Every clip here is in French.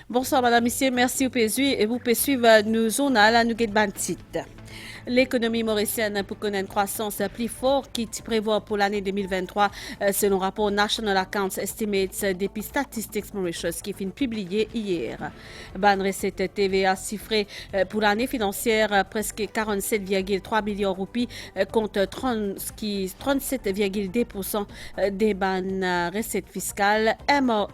Bonsoir Madame, Monsieur, merci et vous pouvez suivre nos journal à nous bantit. L'économie mauricienne pour connaître une croissance plus forte qui prévoit pour l'année 2023 selon rapport National Accounts Estimates depuis Statistics Mauritius qui finit publié hier. Ban recette TVA chiffrée pour l'année financière presque 47,3 millions de roupies contre 37,2% des ban recettes fiscales MRA.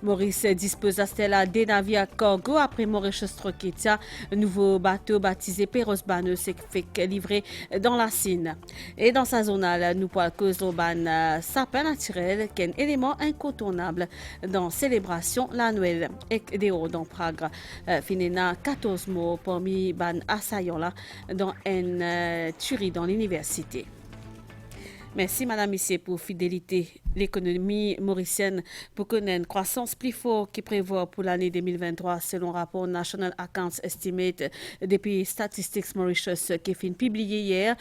Maurice dispose à Stella des navires cargo après Mauritius Troketia, nouveau bateau baptisé Perros Baneux fait livré dans la Sine. Et dans sa zone, nous parlons cause ban sapin naturel qui est un élément incontournable dans célébration l'annuel et des hauts dans Prague. Finina 14 mots parmi ban assaillants là dans une tuerie dans l'université. Merci Madame Missier pour fidélité. L'économie mauricienne pour connaître une croissance plus forte qui prévoit pour l'année 2023 selon rapport National Accounts Estimate depuis Statistics Mauritius qui est publié hier.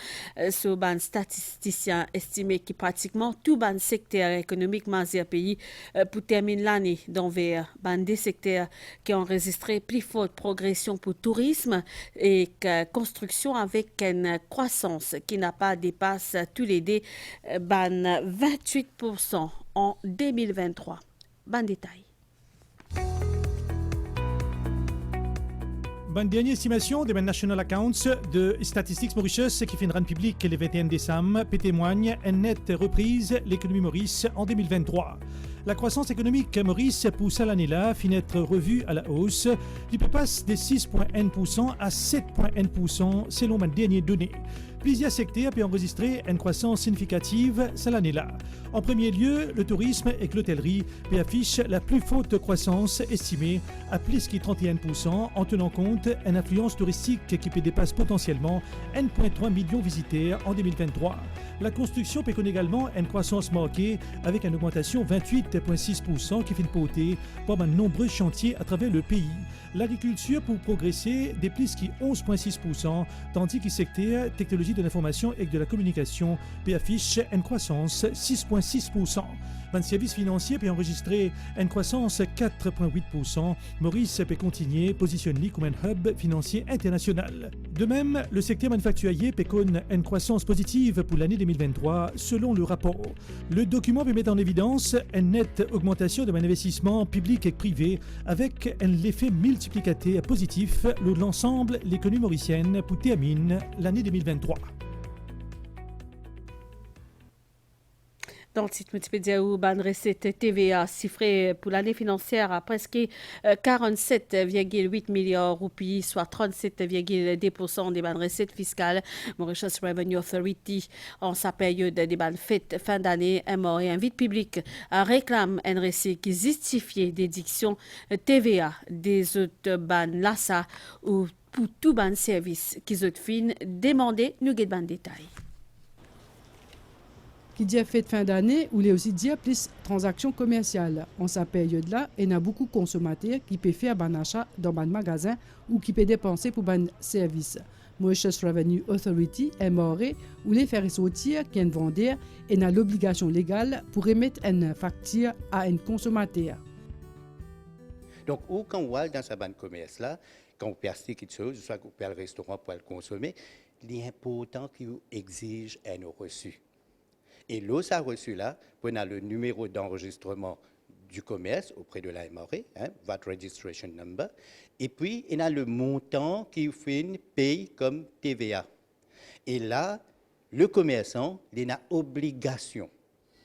Ce ban statisticien estimé que pratiquement tout ban secteur économique majeur pays pour terminer l'année d'envers ban des secteurs qui ont enregistré plus forte progression pour tourisme et construction avec une croissance qui n'a pas dépassé tous les deux ban 28% en 2023. Ban détail. Bonne dernière estimation des National Accounts de Statistics Mauritius qui finira public le 21 décembre témoigne une nette reprise l'économie Maurice en 2023. La croissance économique Maurice pour cette année-là finit être revue à la hausse. Il passe de 6,1% à 7,1% selon les dernières données. Plusieurs secteurs peuvent enregistrer une croissance significative cette année-là. En premier lieu, le tourisme et l'hôtellerie affichent la plus forte croissance estimée à plus que 31% en tenant compte d'une affluence touristique qui peut dépasser potentiellement 1,3 million de visiteurs en 2023. La construction peut connaître également une croissance marquée avec une augmentation 28,6% qui finit portée par de nombreux chantiers à travers le pays. L'agriculture pour progresser de plus que 11,6%, tandis que le secteur technologie de l'information et de la communication peut afficher une croissance 6,6%. Dans le service financier peut enregistrer une croissance 4,8%. Maurice peut continuer positionner comme un hub financier international. De même, le secteur manufacturier peut connaître une croissance positive pour l'année 2023 selon le rapport. Le document peut mettre en évidence une nette augmentation de l'investissement public et privé avec un effet multiplicateur positif de l'ensemble de l'économie mauricienne pour terminer l'année 2023. Dans le site Multipédia où ban recette TVA chiffrée pour l'année financière à presque 47,8 milliards de roupies, soit 37,2% des ban recettes fiscales. Mauritius Revenue Authority, en sa période des ban fêtes fin d'année, invite public à réclamer un recette qui justifie déduction TVA des autres ban LASA ou pour tout ban service qui ont fin demander nous get ban détail. Qui dit fête fin d'année ou les aussi dit plus transactions commerciales. En sa période-là, il y a beaucoup de consommateurs qui peuvent faire un achat dans un magasin ou qui peuvent dépenser pour un service. Mauritius Revenue Authority, MRA, ou les faire sortir qui est vendeur et a l'obligation légale pour remettre une facture à un consommateur. Donc, quand on va dans ce ban commerce-là, quand on peut acheter quelque chose, soit qu'on peut aller au restaurant pour le consommer, il est important qu'il exige un reçu. Et là, ça reçu là, on a le numéro d'enregistrement du commerce auprès de la MRA, VAT Registration Number, et puis il a le montant qu'il paye comme TVA. Et là, le commerçant, il a obligation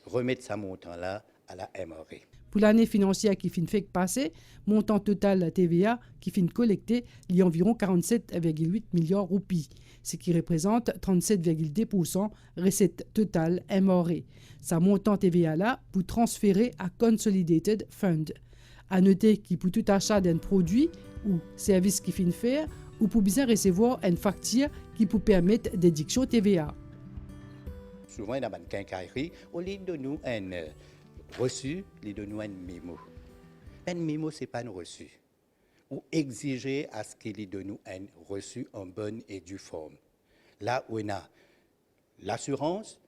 de remettre ce montant-là à la MRA. Pour l'année financière qui finit fait passer, montant total TVA qui finit collecté, il y a environ 47,8 milliards de roupies, ce qui représente 37,2% recette totale MRA. Ça montant TVA là pour transférer à Consolidated Fund. À noter qu'il pour tout achat d'un produit ou service qui finit faire ou pour bien recevoir une facture qui peut permettre déduction TVA. Souvent, dans une quincaillerie, on lui donne un reçu, il donne un mémo. Un mémo, ce n'est pas un reçu. Ou exiger à ce qu'il donne un reçu en bonne et due forme. Là où on a l'assurance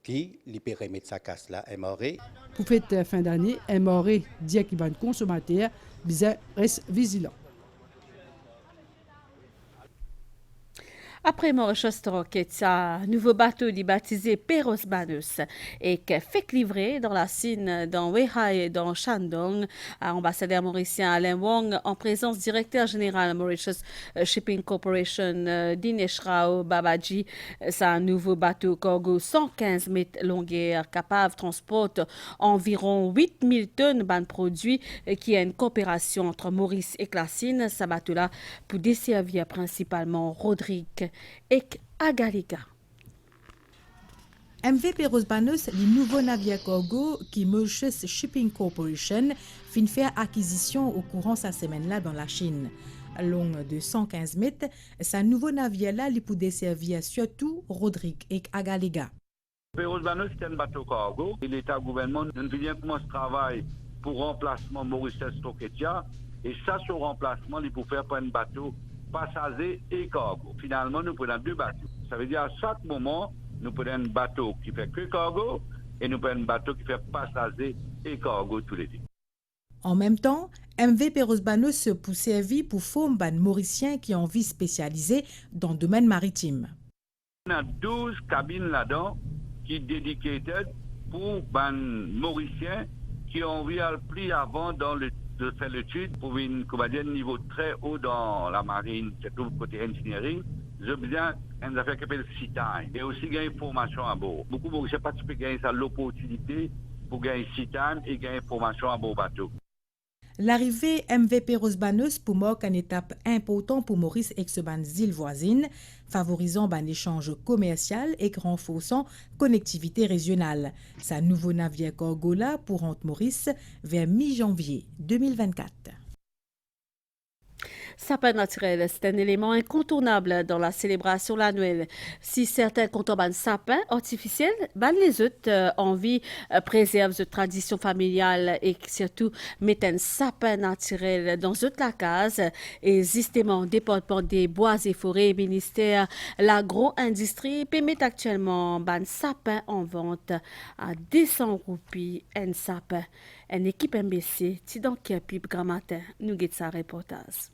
qui lui permet de sa casse là MRE. Pour fête fin d'année, MRE dit qu'il va consommateur bien reste vigilant. Après Mauritius Rocketsa, nouveau bateau dit baptisé Perros Banus et qui fait livrer dans la Sine, dans Weihai et dans Shandong, à ambassadeur mauricien Alain Wong, en présence directeur général Mauritius Shipping Corporation Dinesh Rao Babaji. C'est un nouveau bateau cargo 115 mètres longueur capable de transporter environ 8000 tonnes de produits qui est une coopération entre Maurice et Classine. Ce bateau-là pour desservir principalement Rodrigue et Agaliga. MV Perros Banus, le nouveau navire cargo qui Mauritius Shipping Corporation fin faire acquisition au courant cette semaine-là dans la Chine. Long de 115 mètres, ce nouveau navire-là il peut desservir surtout Rodrigue et Agaliga. Perros Banus c'est un bateau cargo et l'État gouvernement nous vient commencer travail pour remplacement Mauritius Rocketsa et ça son remplacement il peut faire pour un bateau passagers et cargo. Finalement, nous prenons deux bateaux. Ça veut dire à chaque moment, nous prenons un bateau qui fait que cargo et nous prenons un bateau qui fait passagers et cargo tous les deux. En même temps, MV Perros Banus se pour servir pour former des Mauriciens qui ont vie spécialisée dans le domaine maritime. On a 12 cabines là-dedans qui sont dédiées pour les Mauriciens qui ont envie à plus avant de faire l'étude pour un niveau très haut dans la marine, surtout côté engineering. J'ai besoin d'une affaire qui s'appelle Sea-Time et aussi gagner formation à bord. Beaucoup de Mauriciens participent à gagner l'opportunité pour gagner Sea-Time et gagner formation à bord bateau. L'arrivée MV Perros Banus pour marquer une étape importante pour Maurice et ses îles voisines, favorisant un échange commercial et renforçant connectivité régionale. Sa nouveau navire cargo là pour rentrer Maurice vers mi-janvier 2024. Sapin naturel, c'est un élément incontournable dans la célébration annuelle. Si certains comptent un sapin artificiel, les autres envie préservent cette tradition familiale et surtout mettent un sapin naturel dans toute la case. Et justement, département des bois et forêts, ministère l'agro-industrie permet actuellement un sapin en vente à 200 roupies un sapin. Une équipe MBC, Tidon Kiapip Grand Matin, nous guide sa reportage.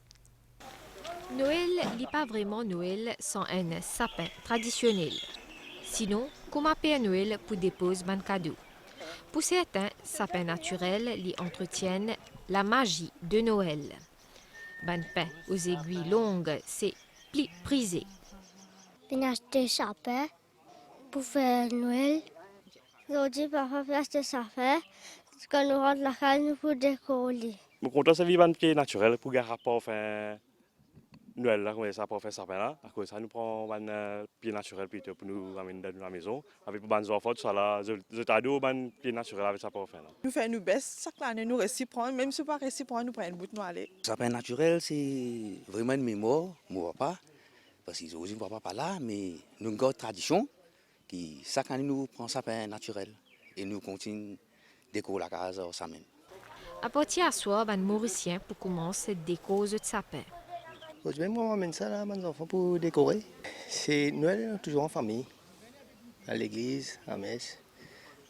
Noël n'est pas vraiment Noël sans un sapin traditionnel. Sinon, comment Père Noël pour déposer un cadeau? Pour certains, sapins naturels les entretiennent la magie de Noël. Ban pain aux aiguilles longues, c'est plus prisé. On a acheté sapin pour faire Noël. Aujourd'hui, papa fait acheter sapin. Quand nous rentrons la calle, nous pour décorer. Je suis content de vivre un pied naturel pour garder rapport à Noël, là, ça pour faire sapin là. À cause ça, nous prenons un pied naturel plutôt pour nous ramener dans la maison. Avec les enfants, tout ça là, je t'adore un pied naturel avec ça pour faire là. Nous faisons nous baisse, chaque année nous réciprons, même si pas réciprons, nous prenons une bout de aller. Sapin naturel, c'est vraiment une mémoire, mon papa, parce qu'ils ont papa pas là, mais nous avons une tradition qui chaque année nous prenons sapin naturel et nous continuons décorer la case ça même. À partir à soir, les Mauriciens pour commencer décorer de sapin. Aujourd'hui, moi, j'amène ça là, mes enfants pour décorer. C'est Noël toujours en famille, à l'église, à messe,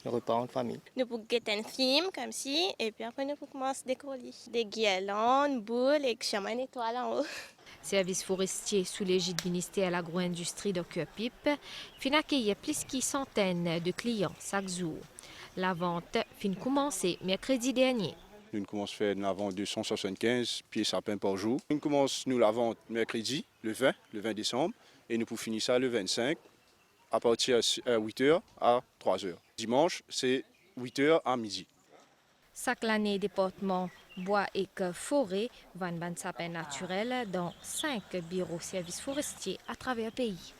le repas en famille. Nous pouvons guetter un film comme ci, et puis après nous pouvons commencer à décorer. Des guirlandes, boules et chemin étoile en haut. Service forestier sous l'égide du ministère de l'agro-industrie de Cœur-Pipe fin accueillir plus de centaines de clients chaque jour. La vente fin commencer mercredi dernier. Nous commençons à faire la vente de 175 pieds sapins par jour. Nous commençons la vente mercredi, le 20 décembre, et nous pouvons finir ça le 25, à partir de 8h à 3h. Dimanche, c'est 8h à midi. Chaque année, département bois et forêt vendent des sapins naturels dans 5 bureaux services forestiers à travers le pays.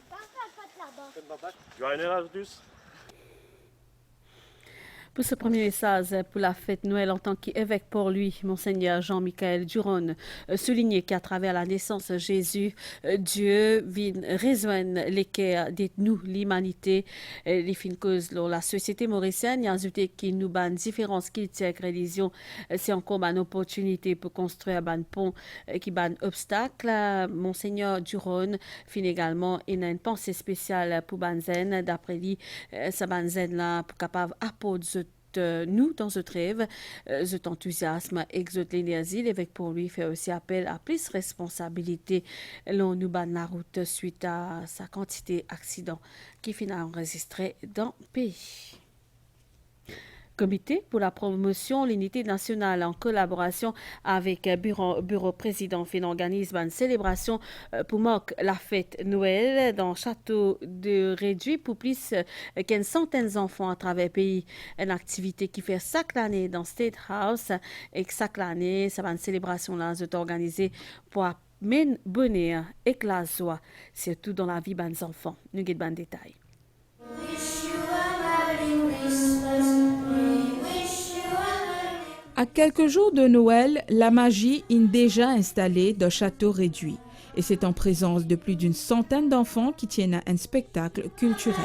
Pour ce premier message pour la fête Noël en tant qu'évêque pour lui, Monseigneur Jean-Michel Duron souligné qu'à travers la naissance de Jésus, Dieu vient rejoindre les cœurs de nous, l'humanité, les fins causes la société mauricienne, il a ajouté qu'il nous ban différentes cultures, religions, c'est encore une opportunité pour construire un pont qui ban obstacle. Monseigneur Duron fin également une pensée spéciale pour Banzen, d'après lui, sa Banzen là pour capable apporter nous dans ce rêve, cet enthousiasme et cette énergie, l'évêque pour lui fait aussi appel à plus de responsabilité. L'on nous bat la route suite à sa quantité d'accidents qui finit enregistrés dans le pays. Comité pour la promotion de l'unité nationale en collaboration avec bureau président fin organise une célébration pour marquer la fête Noël dans le château de Réduit pour plus qu'une centaine d'enfants à travers le pays. Une activité qui fait chaque année dans State House et chaque année, ça va une célébration là est organisée pour amener bonheur et la joie, surtout dans la vie des enfants. Nous avons des détails. À quelques jours de Noël, la magie est déjà installée dans Château Réduit. Et c'est en présence de plus d'une centaine d'enfants qui tiennent un spectacle culturel.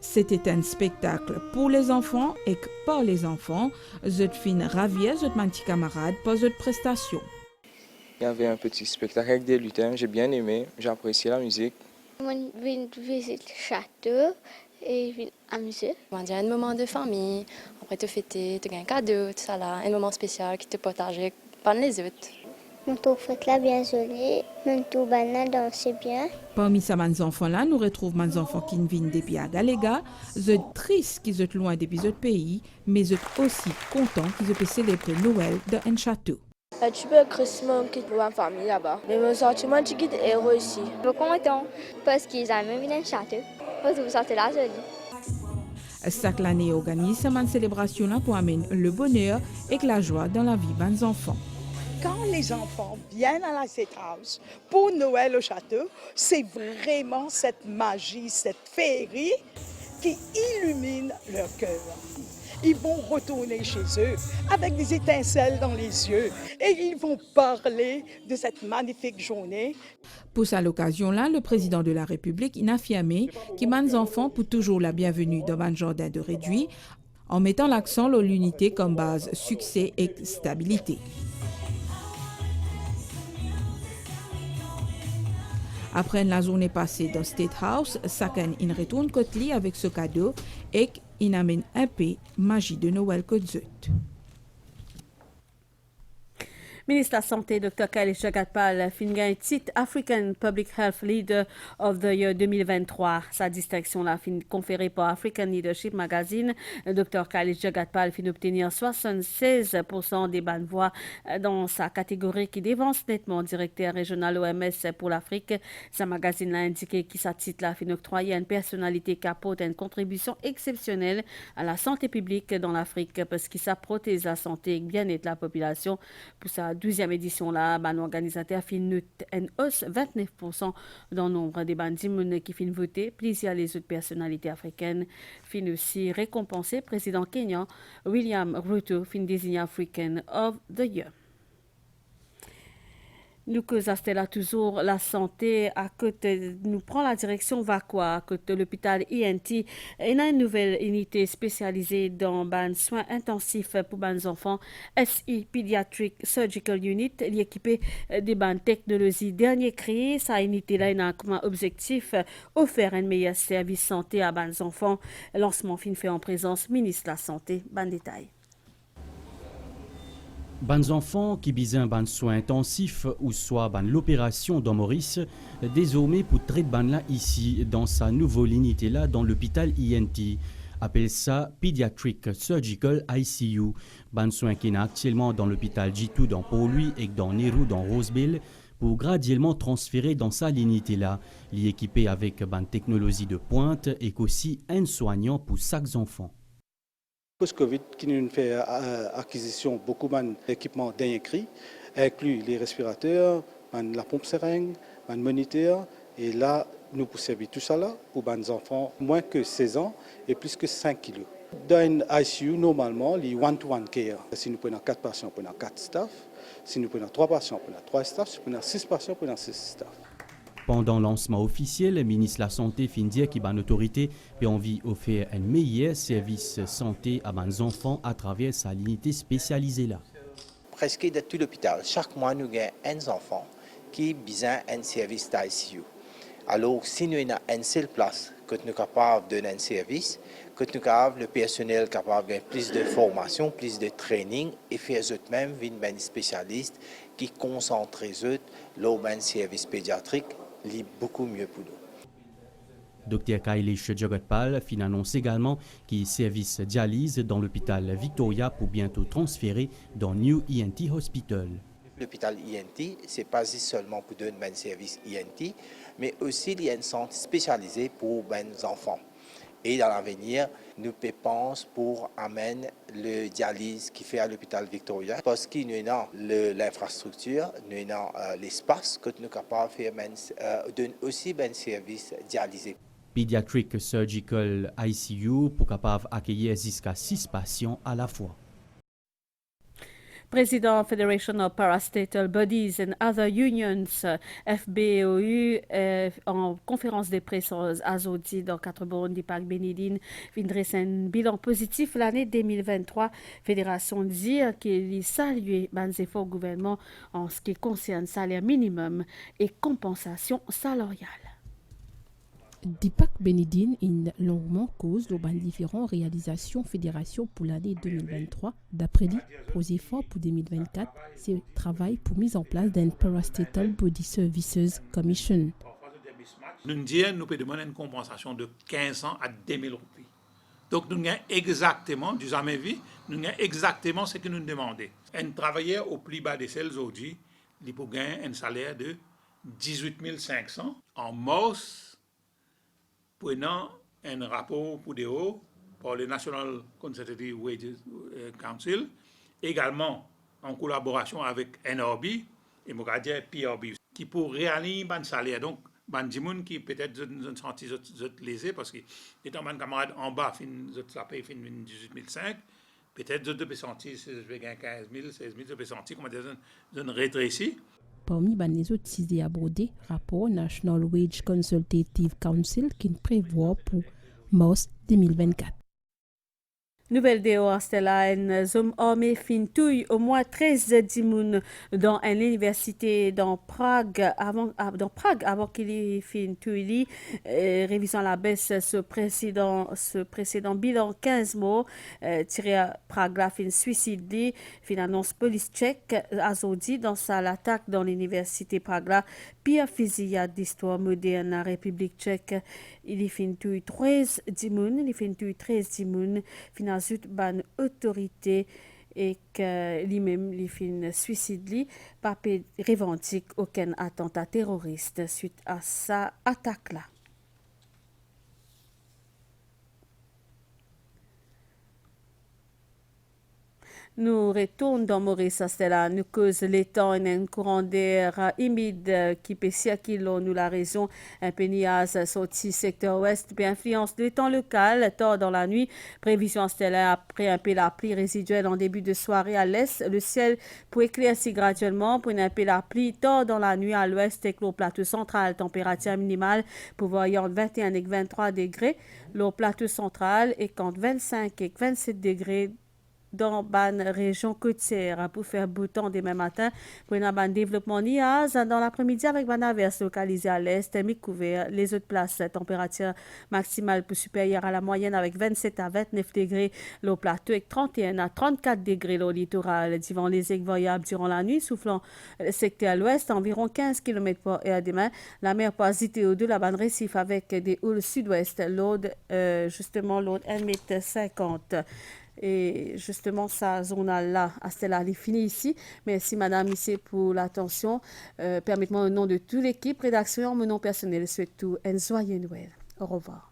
C'était un spectacle pour les enfants et par les enfants. Je suis ravie, je suis petit camarade pour cette prestation. Il y avait un petit spectacle avec des lutins, j'ai bien aimé, j'ai apprécié la musique. Je viens visiter le château et je viens amuser. On dirait un moment de famille, après te fêter, te gagner un cadeau, tout ça là, un moment spécial qui te partage par les autres. Mon tour fait là bien joli, mon tour banal danser bien. Parmi ces enfants-là, nous retrouvons des enfants qui viennent depuis à Galega, ils tristes qu'ils sont loin depuis notre pays, mais ils sont aussi contents qu'ils peuvent célébrer Noël dans un château. Tu peux Christmas qui est en famille là-bas. Mais mon sentiment, c'est qu'il est heureux ici. Je suis content parce qu'ils ont même un château. Je trouve ça là joli. Chaque année, organise cette célébration pour amener le bonheur et la joie dans la vie des enfants. Quand les enfants viennent à la State House pour Noël au château, c'est vraiment cette magie, cette féerie qui illumine leur cœur. Ils vont retourner chez eux avec des étincelles dans les yeux et ils vont parler de cette magnifique journée. Pour cette occasion-là, le président de la République a affirmé que les enfants pour toujours la bienvenue dans un jardin de Réduit en mettant l'accent sur l'unité comme base succès et stabilité. Après la journée passée dans State House, chacun retourne côté avec ce cadeau et il amène un peu magie de Noël Kodzut. Ministre de la Santé, Dr. Kailesh Jagatpal, finit un titre African Public Health Leader of the Year 2023. Sa distinction là fin conférée par African Leadership Magazine. Dr. Kailesh Jagatpal finit obtenir 76% des bonnes voix dans sa catégorie qui dévance nettement directeur régional OMS pour l'Afrique. Sa magazine a indiqué que sa titre là fin octroyer à une personnalité qui apporte une contribution exceptionnelle à la santé publique dans l'Afrique parce qu'il protège la santé et le bien-être de la population. Pour sa 12e édition là, l'organisateur fin une hausse 29% dans le nombre des bandits qui fin voter. Plusieurs les autres personnalités africaines fin aussi récompensé. Président kenyan William Ruto fin désigné African of the Year. Nous causons là toujours la santé à côté, nous prend la direction Vakwa à côté de l'hôpital INT. Il y a une nouvelle unité spécialisée dans les soins intensifs pour les enfants, SI Pediatric Surgical Unit, équipée de bonnes technologies dernier cri. Sa unité là a comme objectif offrir un meilleur service santé à les enfants. Lancement fin fait en présence ministre de la Santé. Bon détail. Ban enfants qui besoin ban soins intensifs ou soit ban l'opération dans Maurice, désormais pour traiter ban là ici dans sa nouvelle unité là dans l'hôpital INT. Appelle ça Pediatric Surgical ICU. Ban soins qui est actuellement dans l'hôpital G2 dans Port-Louis et dans Nehru dans Roseville pour graduellement transférer dans sa unité là, l'équipé avec ban technologie de pointe et aussi un soignant pour chaque enfant. Post-Covid, qui nous fait acquisition beaucoup d'équipements dernier cri, inclut les respirateurs, la pompe seringue, le moniteur. Et là, nous pouvons servir tout ça là pour les enfants moins que 16 ans et plus que 5 kilos. Dans une ICU, normalement, les one-to-one care. Si nous prenons 4 patients, nous prenons 4 staff. Si nous prenons 3 patients, nous prenons 3 staff. Si nous prenons 6 patients, nous prenons 6 staff. Pendant le lancement officiel, le ministre de la Santé fin dire qu'il y a une autorité qui a envie d'offrir un meilleur service santé à nos enfants à travers sa unité spécialisée là. Presque de tout l'hôpital, chaque mois nous avons un enfant qui a besoin d'un service d'ICU. Alors, si nous avons une seule place que nous sommes capables de donner un service, que nous sommes capables, le personnel capable de plus de formation, plus de training et faire eux-mêmes une spécialiste qui concentre eux dans un service pédiatrique, c'est beaucoup mieux pour nous. Dr Kailesh Jagotpal annonce également qu'il y a service dialyse dans l'hôpital Victoria pour bientôt transférer dans New ENT Hospital. L'hôpital INT, ce n'est pas seulement pour donner un service INT, mais aussi il y a un centre spécialisé pour les enfants. Et dans l'avenir, nous pensons pour amener le dialyse qui fait à l'hôpital Victoria, parce que nous avons l'infrastructure, nous avons l'espace que nous sommes capables de faire donner aussi un service dialysé. Pediatric Surgical ICU pour capable accueillir jusqu'à 6 patients à la fois. Président Federation of Parastatal Bodies and Other Unions, FBOU, en conférence de presse à Zodi dans 4 bornes du parc Bénédine, viendrait un bilan positif l'année 2023. Fédération dit qu'il salue les efforts du gouvernement en ce qui concerne salaire minimum et compensation salariale. Dipak Benidine in longuement cause de différentes réalisations fédération pour l'année 2023. D'après lui, pour les efforts pour 2024, c'est travail pour mise en place d'un Parastatal Body Services Commission. Nous demandons une compensation de 1500 à 2000 roupies. Donc nous avons exactement, du jamais vu, nous avons exactement ce que nous demandons. Un travailleur au plus bas des selles aujourd'hui, il peut gagner un salaire de 18 500 en mars. Prenant un rapport pour des hauts par le National Consultative Wages Council, également en collaboration avec NRB et PRB, qui pour réaligner le salaire. Donc, les gens qui peut-être ont senti lésés parce que les camarades en bas, la paye fin 18 500, peut-être je peux sentir si je vais gagner 15 000, 16 000, je peux sentir comment je rétrécis. Parmi les autres sujets abordés, rapport National Wage Consultative Council qui prévoit pour mars 2024. Nouvelle déo Stella, un homme armé fin touille au moins 13 dimoun dans une université dans Prague avant qu'il ait fin touille révisant la baisse ce précédent bilan 15 mois tiré à Prague la fin suicide fin annonce police tchèque azodi dans l'attaque dans l'université Prague la pire fusillade d'histoire moderne en République tchèque. Il y fin touille 13 dimoun fin azut ban autorité et que lui-même li fin suicide li pas revendique aucun attentat terroriste suite à sa attaque là. Nous retournons dans Maurice Stella. Nous cause les temps un courant d'air humide qui peut circuler nous la région un peu niaise sorti secteur ouest puis influence le temps local tard dans la nuit. Prévision Stella après un peu la pluie résiduelle en début de soirée à l'est. Le ciel peut éclaircir graduellement pour un peu la pluie tard dans la nuit à l'ouest et le plateau central. Température minimale pour varier entre 21 et 23 degrés. Le plateau central est entre 25 et 27 degrés. Dans la région côtière pour faire beau temps demain matin pour un développement niaz dans l'après-midi avec une averse localisée à l'est mi-couvert. Les autres places température maximale pour supérieure à la moyenne avec 27 à 29 degrés le plateau et 31 à 34 degrés le littoral. Divant les aigues variables durant la nuit soufflant le secteur à l'ouest environ 15 km/h demain. La mer positée au de la bande récif avec des houles sud-ouest l'aude justement l'aude 1,50 m. Et justement, sa zone-là, Stella, elle est finie ici. Merci, madame, ici, pour l'attention. Permettez-moi, au nom de toute l'équipe, rédaction, mon nom personnel, souhaite tout un joyeux Noël. Au revoir.